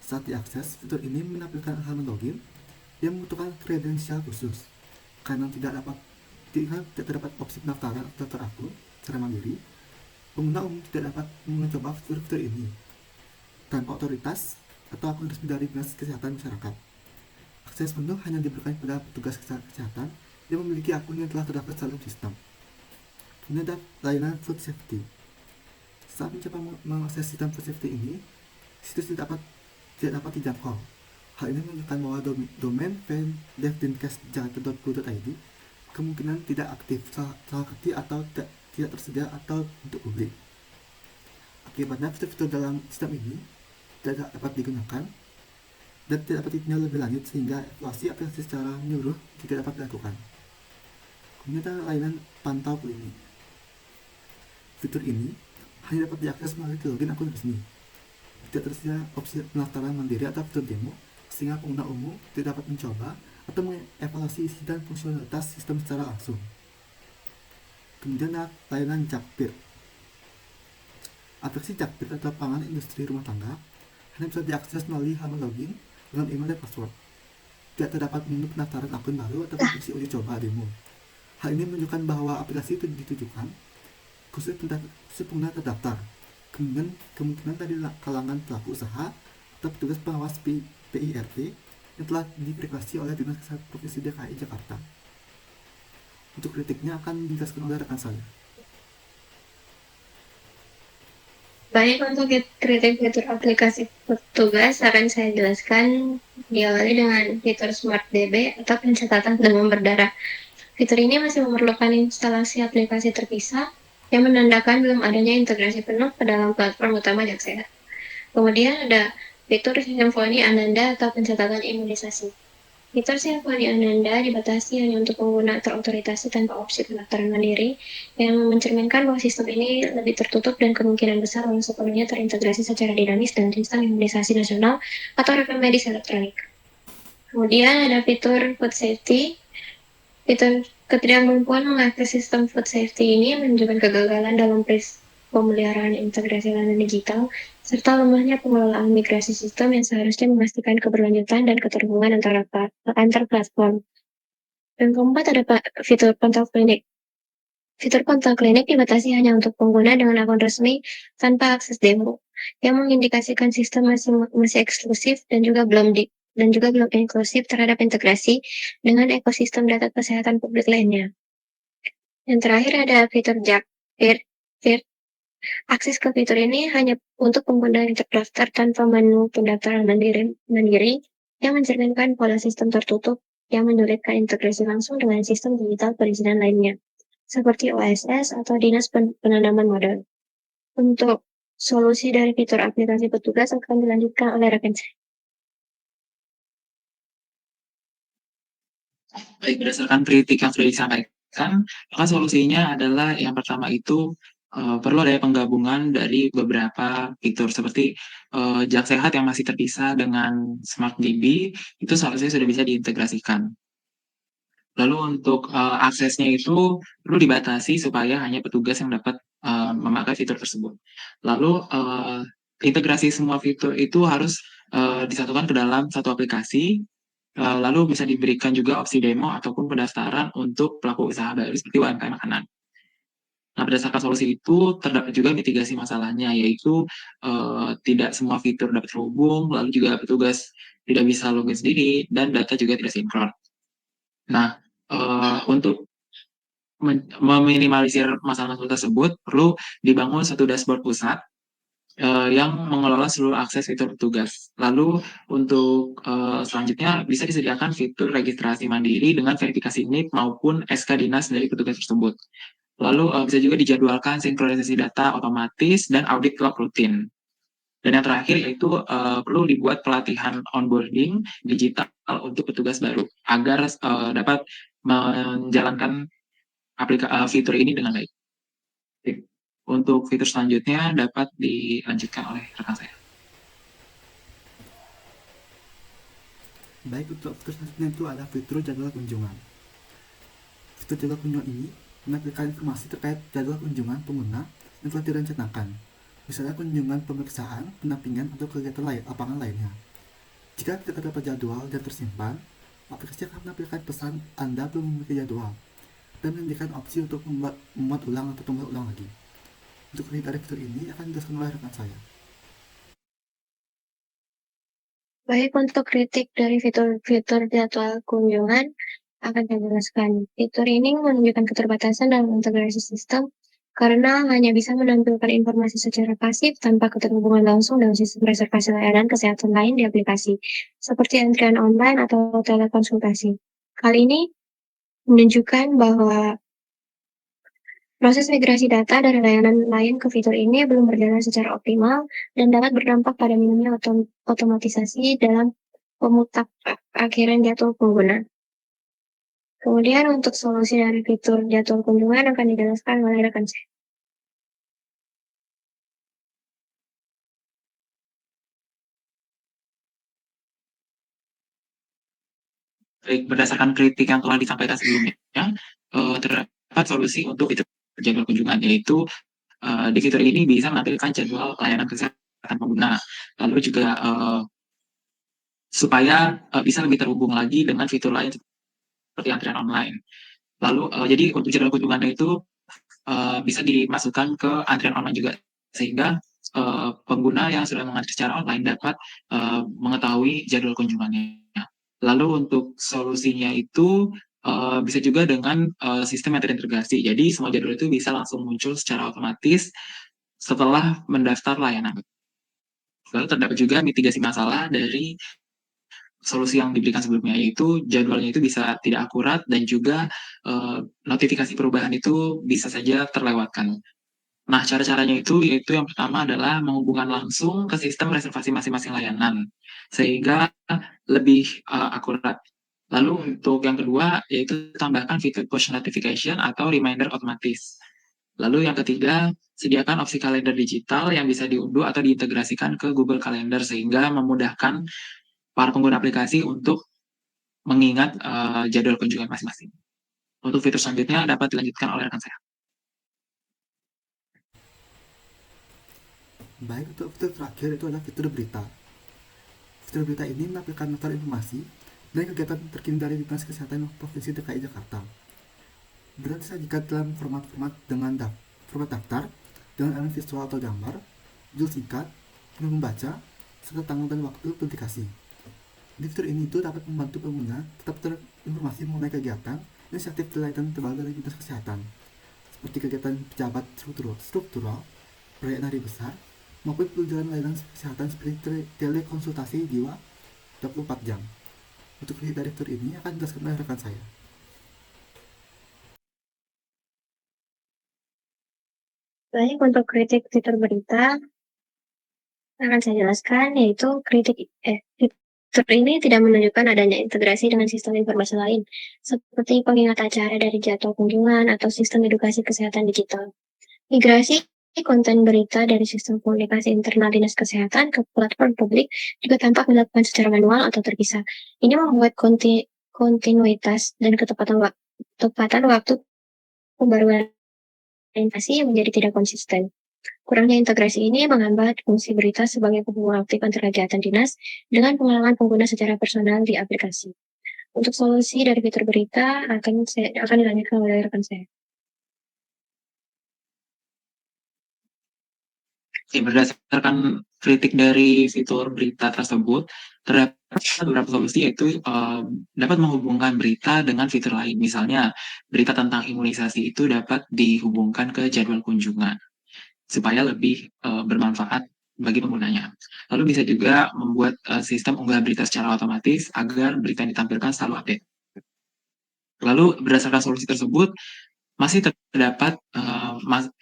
Saat diakses, fitur ini menampilkan halaman login yang membutuhkan kredensial khusus. Karena tidak terdapat opsi pendaftaran atau daftar akun secara mandiri, pengguna umum tidak dapat mencoba fitur-fitur ini tanpa otoritas atau akun resmi dari Dinas Kesehatan Masyarakat. Akses penuh hanya diberikan pada petugas kesehatan yang memiliki akun yang telah terdaftar dalam sistem. Kemudian ada layanan food safety. Saat mencoba mengakses sistem food safety ini, situs tidak dapat dijangkau. Hal ini menunjukkan bahwa domain devdinkes.jakarta.go.id kemungkinan tidak aktif, salah ketik atau tidak tersedia atau untuk publik. Akibatnya fitur-fitur dalam sistem ini tidak dapat digunakan dan tidak dapat ditinjau lebih lanjut sehingga evaluasi aplikasi secara menyeluruh tidak dapat dilakukan. Kemudian ada layanan pantau klinik. Fitur ini hanya dapat diakses melalui login akun resmi. Tidak tersedia opsi pendaftaran mandiri atau fitur demo, sehingga pengguna umum tidak dapat mencoba atau mengevaluasi isi dan fungsionalitas sistem secara langsung. Kemudian ada layanan Jakpir. Aplikasi Jakpir atau pangan industri rumah tangga hanya bisa diakses melalui halaman login dengan email dan password. Tidak terdapat menu pendaftaran akun baru atau fungsi uji coba demo. Hal ini menunjukkan bahwa aplikasi itu ditujukan khusus pengguna terdaftar. Kemungkinan dari kalangan pelaku usaha atau petugas pengawas PIRT yang telah diaplikasi oleh Dinas Kesehatan Provinsi DKI Jakarta. Untuk kritiknya akan dijelaskan oleh rekan saya. Baik, untuk kritik fitur aplikasi petugas akan saya jelaskan diawali dengan fitur Smart DB atau pencatatan demam berdarah. Fitur ini masih memerlukan instalasi aplikasi terpisah yang menandakan belum adanya integrasi penuh ke dalam platform utama Jaksehat. Kemudian ada fitur Symphony Ananda atau pencatatan imunisasi. Fitur Symphony Ananda dibatasi hanya untuk pengguna terotorisasi tanpa opsi pendaftaran mandiri, yang mencerminkan bahwa sistem ini lebih tertutup dan kemungkinan besar belum sepenuhnya terintegrasi secara dinamis dengan sistem imunisasi nasional atau rekam medis elektronik. Kemudian ada fitur Food Safety. Fitur ketidakmampuan mengakses sistem food safety ini menunjukkan kegagalan dalam pemeliharaan integrasi layanan digital, serta lemahnya pengelolaan migrasi sistem yang seharusnya memastikan keberlanjutan dan keterhubungan antar platform. Dan keempat ada fitur kontak klinik. Fitur kontak klinik dibatasi hanya untuk pengguna dengan akun resmi tanpa akses demo, yang mengindikasikan sistem masih eksklusif dan juga belum inklusif terhadap integrasi dengan ekosistem data kesehatan publik lainnya. Yang terakhir ada fitur JAK. Akses ke fitur ini hanya untuk pengguna yang terdaftar tanpa menu pendaftaran mandiri yang mencerminkan pola sistem tertutup yang menyulitkan integrasi langsung dengan sistem digital perizinan lainnya, seperti OSS atau Dinas Penanaman Modal. Untuk solusi dari fitur aplikasi petugas akan dilanjutkan oleh rekan saya. Baik, berdasarkan kritik yang sudah disampaikan, maka solusinya adalah yang pertama itu perlu ada penggabungan dari beberapa fitur seperti Jak Sehat yang masih terpisah dengan Smart DB itu seharusnya sudah bisa diintegrasikan. Lalu untuk aksesnya itu perlu dibatasi supaya hanya petugas yang dapat memakai fitur tersebut. Lalu integrasi semua fitur itu harus disatukan ke dalam satu aplikasi. Lalu bisa diberikan juga opsi demo ataupun pendaftaran untuk pelaku usaha baru seperti UMKM makanan. Nah, berdasarkan solusi itu terdapat juga mitigasi masalahnya, yaitu tidak semua fitur dapat terhubung, lalu juga petugas tidak bisa login sendiri, dan data juga tidak sinkron. Nah, untuk meminimalisir masalah-masalah tersebut, perlu dibangun satu dashboard pusat yang mengelola seluruh akses fitur petugas. Lalu untuk selanjutnya bisa disediakan fitur registrasi mandiri dengan verifikasi NIP maupun SK dinas dari petugas tersebut. Lalu bisa juga dijadwalkan sinkronisasi data otomatis dan audit log rutin. Dan yang terakhir yaitu perlu dibuat pelatihan onboarding digital untuk petugas baru agar dapat menjalankan fitur ini dengan baik. Untuk fitur selanjutnya dapat dilanjutkan oleh rekan saya. Baik, untuk fitur selanjutnya itu ada fitur jadwal kunjungan. Fitur jadwal kunjungan ini menampilkan informasi terkait jadwal kunjungan pengguna yang telah direncanakan, misalnya kunjungan pemeriksaan, pendampingan, atau kegiatan lapangan lainnya. Jika tidak terdapat jadwal dan tersimpan, aplikasi akan menampilkan pesan Anda belum memiliki jadwal dan memberikan opsi untuk membuat ulang atau membuat ulang lagi. Untuk dari fitur ini akan dijelaskan oleh rekan saya. Baik, untuk kritik dari fitur jadwal kunjungan akan saya jelaskan. Fitur ini menunjukkan keterbatasan dalam integrasi sistem karena hanya bisa menampilkan informasi secara pasif tanpa keterhubungan langsung dengan sistem reservasi layanan kesehatan lain di aplikasi, seperti antrian online atau telekonsultasi. Hal ini menunjukkan bahwa proses migrasi data dari layanan lain ke fitur ini belum berjalan secara optimal dan dapat berdampak pada minimnya otomatisasi dalam pemutakhiran jadwal pengguna. Kemudian untuk solusi dari fitur jadwal kunjungan akan dijelaskan oleh rekan saya. Baik, berdasarkan kritik yang telah disampaikan sebelumnya, terdapat solusi untuk fitur jadwal kunjungan, yaitu di fitur ini bisa menampilkan jadwal layanan kesehatan pengguna, lalu juga supaya bisa lebih terhubung lagi dengan fitur lain seperti antrian online. Lalu jadi untuk jadwal kunjungannya itu bisa dimasukkan ke antrian online juga, sehingga pengguna yang sudah mengatur secara online dapat mengetahui jadwal kunjungannya. Lalu untuk solusinya itu bisa juga dengan sistem yang terintegrasi. Jadi semua jadwal itu bisa langsung muncul secara otomatis setelah mendaftar layanan. Lalu terdapat juga mitigasi masalah dari solusi yang diberikan sebelumnya, yaitu jadwalnya itu bisa tidak akurat dan juga notifikasi perubahan itu bisa saja terlewatkan. Nah, cara-caranya itu yaitu yang pertama adalah menghubungkan langsung ke sistem reservasi masing-masing layanan, sehingga lebih akurat. Lalu untuk yang kedua, yaitu tambahkan fitur push notification atau reminder otomatis. Lalu yang ketiga, sediakan opsi kalender digital yang bisa diunduh atau diintegrasikan ke Google Calendar sehingga memudahkan para pengguna aplikasi untuk mengingat jadwal kunjungan masing-masing. Untuk fitur selanjutnya dapat dilanjutkan oleh rekan saya. Baik, untuk fitur terakhir itu adalah fitur berita. Fitur berita ini menampilkan daftar informasi dan kegiatan terkini dari Dinas Kesehatan Provinsi DKI Jakarta. Berita disajikan dalam format dengan format daftar dengan elemen visual atau gambar, judul singkat, menu membaca, serta tanggal dan waktu publikasi. Di fitur ini itu dapat membantu pengguna tetap terinformasi mengenai kegiatan inisiatif layanan terbaru dari Dinas Kesehatan, seperti kegiatan pejabat struktural, proyek nari besar, maupun peluncuran layanan kesehatan seperti telekonsultasi jiwa 24 jam. Untuk kritik dari fitur ini akan dijelaskan oleh rekan saya. Baik, untuk kritik fitur berita akan saya jelaskan, yaitu fitur ini tidak menunjukkan adanya integrasi dengan sistem informasi lain, seperti pengingat acara dari jadwal kunjungan atau sistem edukasi kesehatan digital. Migrasi konten berita dari sistem komunikasi internal Dinas Kesehatan ke platform publik juga tampak dilakukan secara manual atau terpisah. Ini membuat kontinuitas dan ketepatan waktu pembaruan informasi yang menjadi tidak konsisten. Kurangnya integrasi ini menghambat fungsi berita sebagai penghubung aktif antara kegiatan dinas dengan pengalaman pengguna secara personal di aplikasi. Untuk solusi dari fitur berita akan dilanjutkan oleh rekan saya. Berdasarkan kritik dari fitur berita tersebut, terdapat beberapa solusi yaitu dapat menghubungkan berita dengan fitur lain. Misalnya, berita tentang imunisasi itu dapat dihubungkan ke jadwal kunjungan supaya lebih bermanfaat bagi penggunanya. Lalu bisa juga membuat sistem unggah berita secara otomatis agar berita yang ditampilkan selalu update. Lalu berdasarkan solusi tersebut, masih terdapat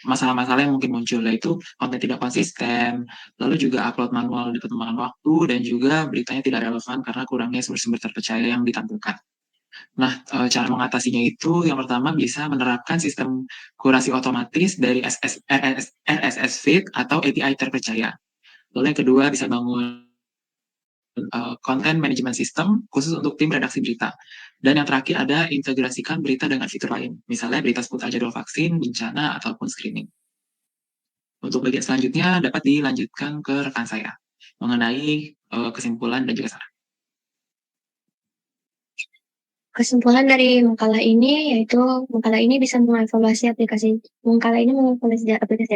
masalah-masalah yang mungkin muncul, yaitu konten tidak konsisten, lalu juga upload manual dapat memakan waktu, dan juga beritanya tidak relevan karena kurangnya sumber-sumber terpercaya yang ditampilkan. Nah, cara mengatasinya itu yang pertama bisa menerapkan sistem kurasi otomatis dari RSS feed atau API terpercaya. Lalu yang kedua bisa bangun content management system khusus untuk tim redaksi berita. Dan yang terakhir ada integrasikan berita dengan fitur lain, misalnya berita seputar jadwal vaksin, bencana, ataupun screening. Untuk bagian selanjutnya dapat dilanjutkan ke rekan saya mengenai kesimpulan dan juga saran. Kesimpulan dari makalah ini yaitu makalah ini mengevaluasi aplikasi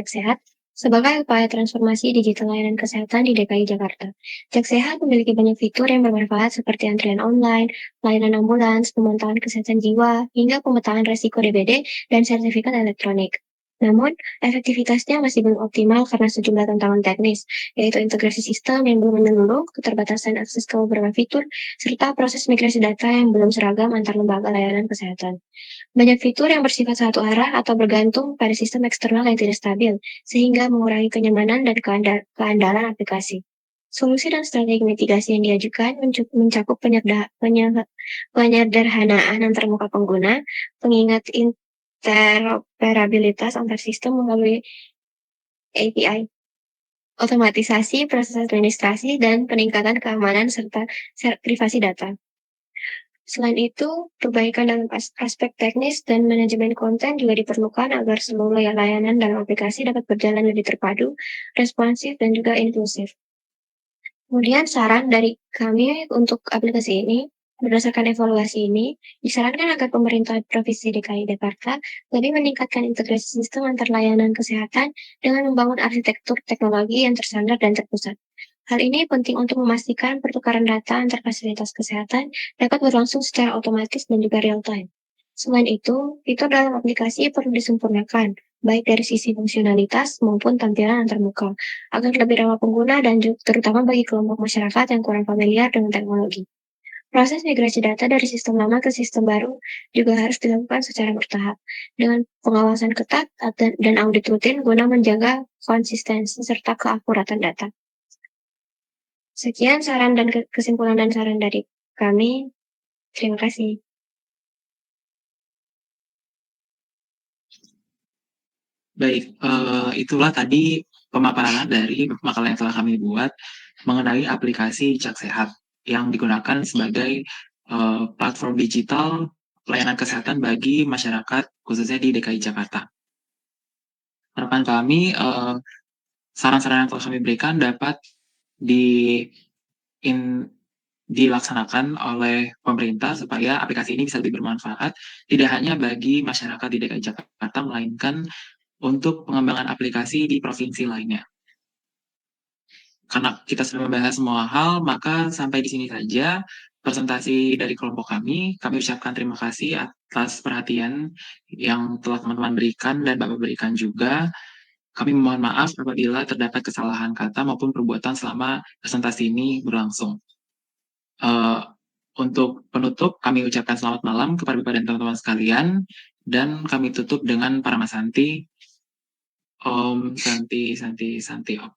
Sehat sebagai upaya transformasi digital layanan kesehatan di DKI Jakarta. Sehat memiliki banyak fitur yang bermanfaat seperti antrian online, layanan ambulans, pemantauan kesehatan jiwa, hingga pemetaan resiko DBD dan sertifikat elektronik. Namun, efektivitasnya masih belum optimal karena sejumlah tantangan teknis, yaitu integrasi sistem yang belum menyeluruh, keterbatasan akses ke beberapa fitur, serta proses migrasi data yang belum seragam antar lembaga layanan kesehatan. Banyak fitur yang bersifat satu arah atau bergantung pada sistem eksternal yang tidak stabil, sehingga mengurangi kenyamanan dan keandalan aplikasi. Solusi dan strategi mitigasi yang diajukan mencakup penyederhanaan antarmuka pengguna, pengingat interoperabilitas antar sistem melalui API, otomatisasi proses administrasi, dan peningkatan keamanan serta privasi data. Selain itu, perbaikan dalam aspek teknis dan manajemen konten juga diperlukan agar seluruh layanan dalam aplikasi dapat berjalan lebih terpadu, responsif, dan juga inklusif. Kemudian saran dari kami untuk aplikasi ini, Berdasarkan evaluasi ini, disarankan agar pemerintah Provinsi DKI Jakarta lebih meningkatkan integrasi sistem antar layanan kesehatan dengan membangun arsitektur teknologi yang tersandar dan terpusat. Hal ini penting untuk memastikan pertukaran data antar fasilitas kesehatan dapat berlangsung secara otomatis dan juga real time. Selain itu, fitur dalam aplikasi perlu disempurnakan, baik dari sisi fungsionalitas maupun tampilan antar muka, agar lebih ramah pengguna dan terutama bagi kelompok masyarakat yang kurang familiar dengan teknologi. Proses migrasi data dari sistem lama ke sistem baru juga harus dilakukan secara bertahap, dengan pengawasan ketat dan audit rutin guna menjaga konsistensi serta keakuratan data. Sekian saran dan kesimpulan dan saran dari kami. Terima kasih. Baik, itulah tadi pemaparan dari makalah yang telah kami buat mengenai aplikasi Jak Sehat yang digunakan sebagai platform digital pelayanan kesehatan bagi masyarakat khususnya di DKI Jakarta. Harapan kami saran-saran yang telah kami berikan dapat dilaksanakan oleh pemerintah supaya aplikasi ini bisa lebih bermanfaat tidak hanya bagi masyarakat di DKI Jakarta melainkan untuk pengembangan aplikasi di provinsi lainnya. Karena kita sudah membahas semua hal, maka sampai di sini saja presentasi dari kelompok kami. Kami ucapkan terima kasih atas perhatian yang telah teman-teman berikan dan Bapak berikan juga. Kami mohon maaf apabila terdapat kesalahan kata maupun perbuatan selama presentasi ini berlangsung. Untuk penutup, kami ucapkan selamat malam kepada Bapak dan teman-teman sekalian, dan kami tutup dengan Paramasanti. Om Santi Santi Santi Om.